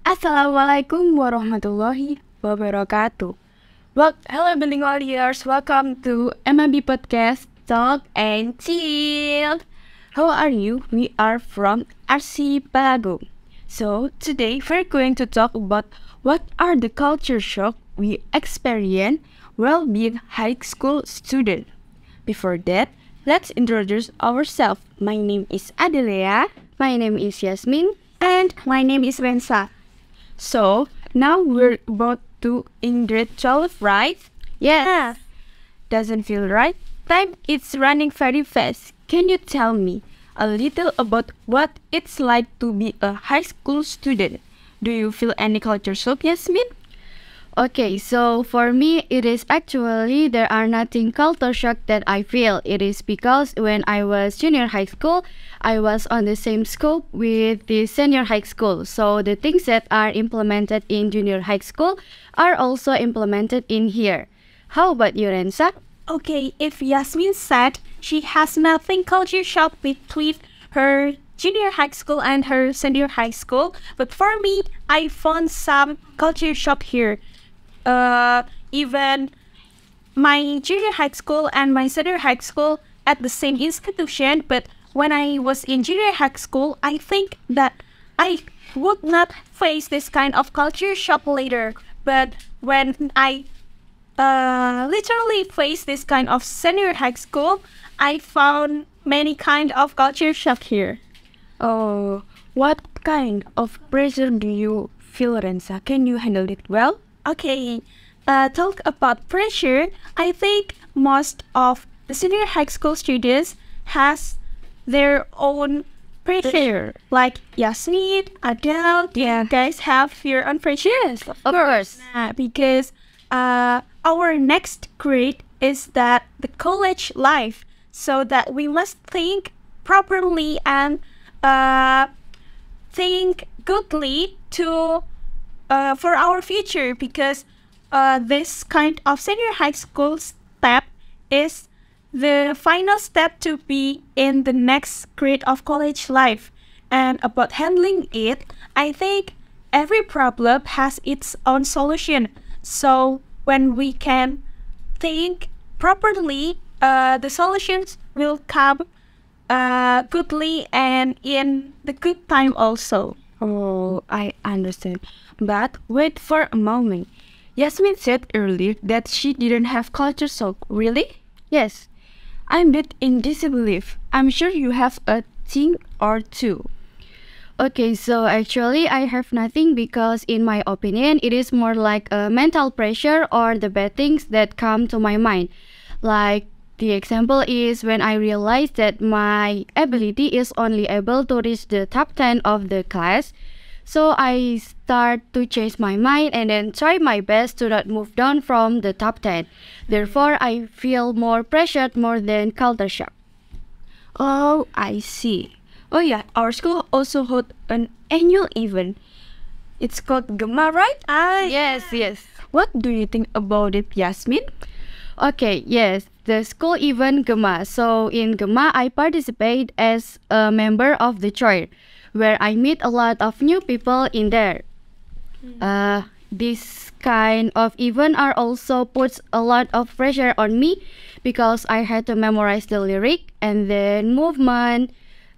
Assalamualaikum warahmatullahi wabarakatuh. Hello Bilingualiers, welcome to MAB Podcast, Talk and Chill. How are you? We are from Archipelago. So today we're going to talk about what are the culture shock we experience while being high school student. Before that, let's introduce ourselves. My name is Adelea. My name is Yasmeen. And my name is Rensa. So now we're about to in grade 12, right? Yes. Doesn't feel right? Time is running very fast. Can you tell me a little about what it's like to be a high school student? Do you feel any culture shock, Yasmeen? Okay, so for me, it is actually there are nothing culture shock that I feel. It is because when I was junior high school, I was on the same scope with the senior high school. So the things that are implemented in junior high school are also implemented in here. How about you, Rensa? Okay, if Yasmeen said she has nothing culture shock between her junior high school and her senior high school, but for me, I found some culture shock here. Even my junior high school and my senior high school at the same institution, but when I was in junior high school, I think that I would not face this kind of culture shock later. But when I literally faced this kind of senior high school, I found many kind of culture shock here. Oh, what kind of pressure do you feel, Rensa? Can you handle it well? Okay, talk about pressure. I think most of the senior high school students has their own pressure. Like Yasmeen, Adele, you guys have your own pressure. Yes, of course. Because our next grade is that the college life, so that we must think properly and think goodly to for our future, because this kind of senior high school step is the final step to be in the next grade of college life. And about handling it, I think every problem has its own solution. So when we can think properly, the solutions will come goodly and in the good time also. Oh, I understand. But wait for a moment. Yasmeen said earlier that she didn't have culture shock. Really? Yes. I'm a bit in disbelief. I'm sure you have a thing or two. Okay, so actually I have nothing because in my opinion, it is more like a mental pressure or the bad things that come to my mind. Like the example is when I realized that my ability is only able to reach the top 10 of the class. So I start to change my mind and then try my best to not move down from the top 10. Therefore, I feel more pressured more than culture shock. Oh, I see. Oh yeah, our school also hold an annual event. It's called Gimana, right? Yes. What do you think about it, Yasmeen? Okay, yes, the school event Gimana. So in Gimana, I participate as a member of the choir, where I meet a lot of new people in there. This kind of event are also puts a lot of pressure on me because I had to memorize the lyric and then movement,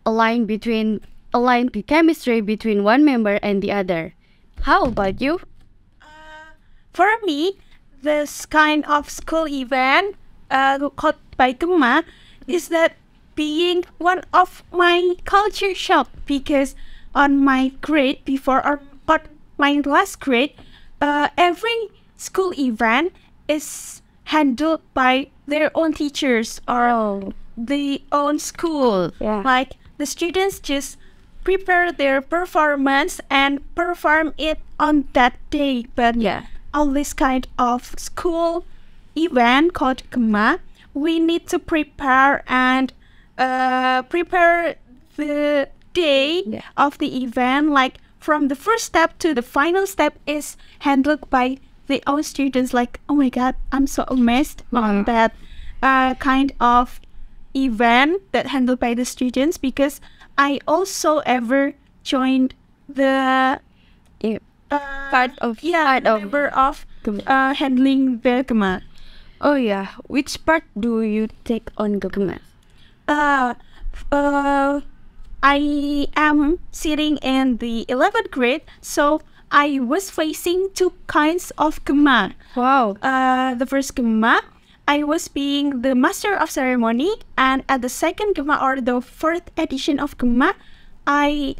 align the chemistry between one member and the other. How about you? For me, this kind of school event called by Gimana is that being one of my culture shock, because on my grade before or on my last grade, every school event is handled by their own teachers or their own school. Yeah. Like the students just prepare their performance and perform it on that day. But all this kind of school event called Gimana, we need to prepare and prepare the day of the event, like from the first step to the final step is handled by the own students. Like, oh my god, I'm so amazed on that kind of event that handled by the students, because I also ever joined the Part of member of handling the Gimana. Oh yeah, which part do you take on Gimana? I am sitting in the 11th grade, so I was facing two kinds of Gimana. Wow. The first Gimana, I was being the master of ceremony, and at the second Gimana, or the fourth edition of Gimana, I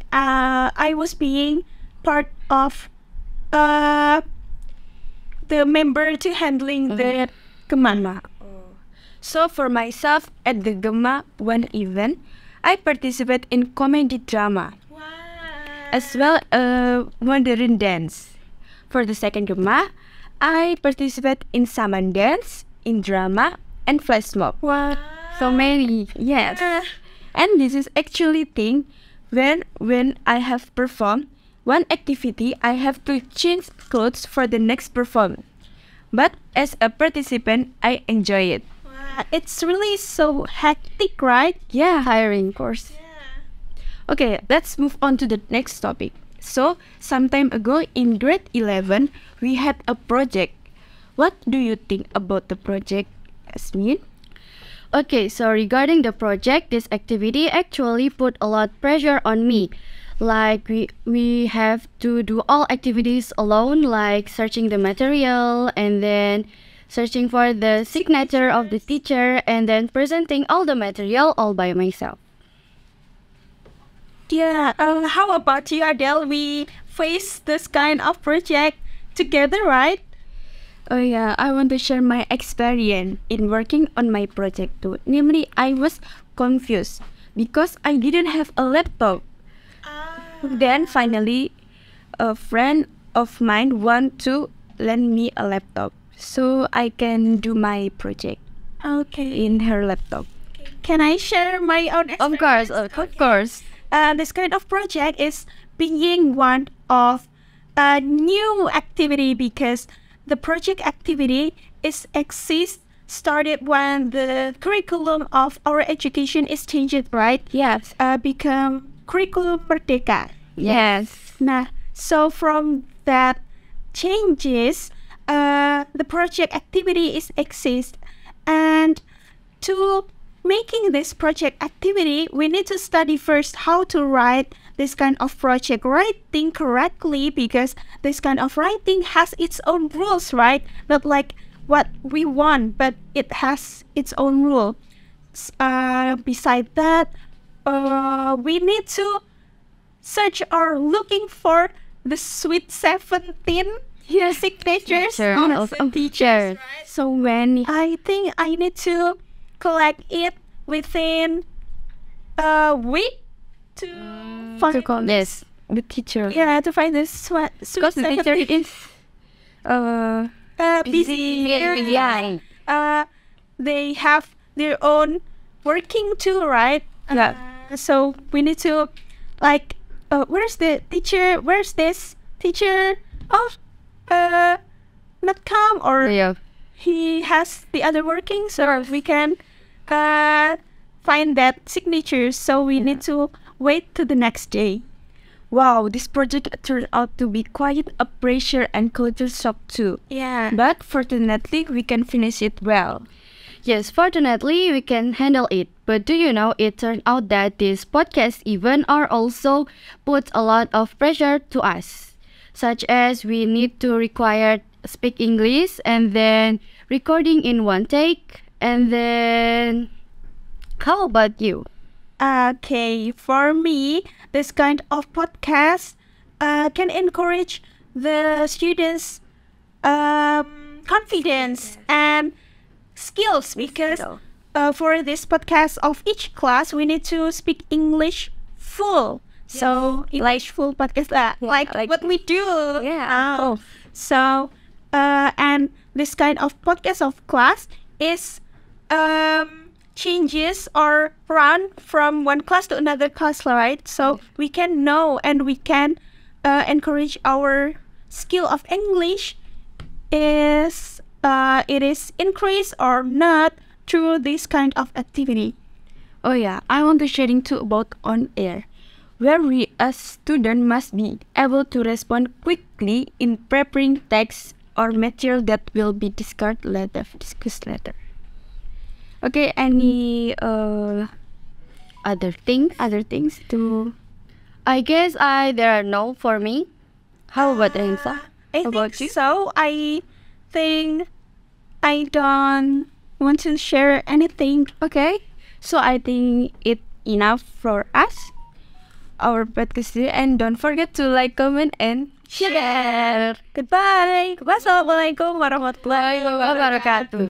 was being part of the member to handling the Gimana. So for myself, at the Gimana one event, I participate in comedy drama, as well modern dance. For the second Gimana, I participate in Saman dance, in drama, and flash mob. Wow. So many, yes. And this is actually thing when I have performed one activity, I have to change clothes for the next performance. But as a participant, I enjoy it. It's really so hectic, right? Yeah, tiring, of course. Okay, let's move on to the next topic. So, some time ago in grade 11, we had a project. What do you think about the project, Yasmeen? Okay, so regarding the project, this activity actually put a lot pressure on me. Like we have to do all activities alone, like searching the material and then searching for the signature of the teacher and then presenting all the material all by myself. Yeah, how about you, Adele? We face this kind of project together, right? Oh yeah, I want to share my experience in working on my project too. Namely, I was confused because I didn't have a laptop. Then finally, a friend of mine want to lend me a laptop so I can do my project in her laptop. Can I share my own experience? Of course. This kind of project is being one of a new activity because the project activity started when the curriculum of our education is changed, right? Yes. Become curriculum Merdeka. Yes. Nah, so from that changes, the project activity exists, and to making this project activity, we need to study first how to write this kind of project writing correctly, because this kind of writing has its own rules, right? Not like what we want, but it has its own rule. Beside that, we need to search or looking for the sweet 17 signatures of the teachers. Right? So when I think I need to collect it within a week to find yes, the teacher. Yeah, to find this sweet Because the teacher 17. is busy. Yeah. They have their own working too, right? Yeah. So we need to where's the teacher? Where's this teacher? Oh, not come, or Yeah. he has the other working, so we can find that signature. So we need to wait to the next day. Wow, this project turned out to be quite a pressure and culture shock too. Yeah. But fortunately, we can finish it well. Yes, fortunately, we can handle it. But do you know, it turned out that this podcast even are also put a lot of pressure to us. Such as we need to require speak English and then recording in one take. And then, how about you? Okay, for me, this kind of podcast can encourage the students' confidence and skills, because for this podcast of each class, we need to speak English full. So English full podcast, like what we do. Yeah. So and this kind of podcast of class is changes or run from one class to another class, right? So we can know and we can encourage our skill of English is it is increased or not through this kind of activity. Oh yeah, I want to sharing too about on air. where we as student must be able to respond quickly in preparing text or material that will be discussed later. Okay, any Other things? other things to I guess there are no for me. how about Rensa? I About think you? so. I think I don't want to share anything. Okay, so I think it enough for us, our podcast today, and don't forget to like, comment, and share. Goodbye. Wassalamualaikum warahmatullahi wabarakatuh. Wabarakatuh.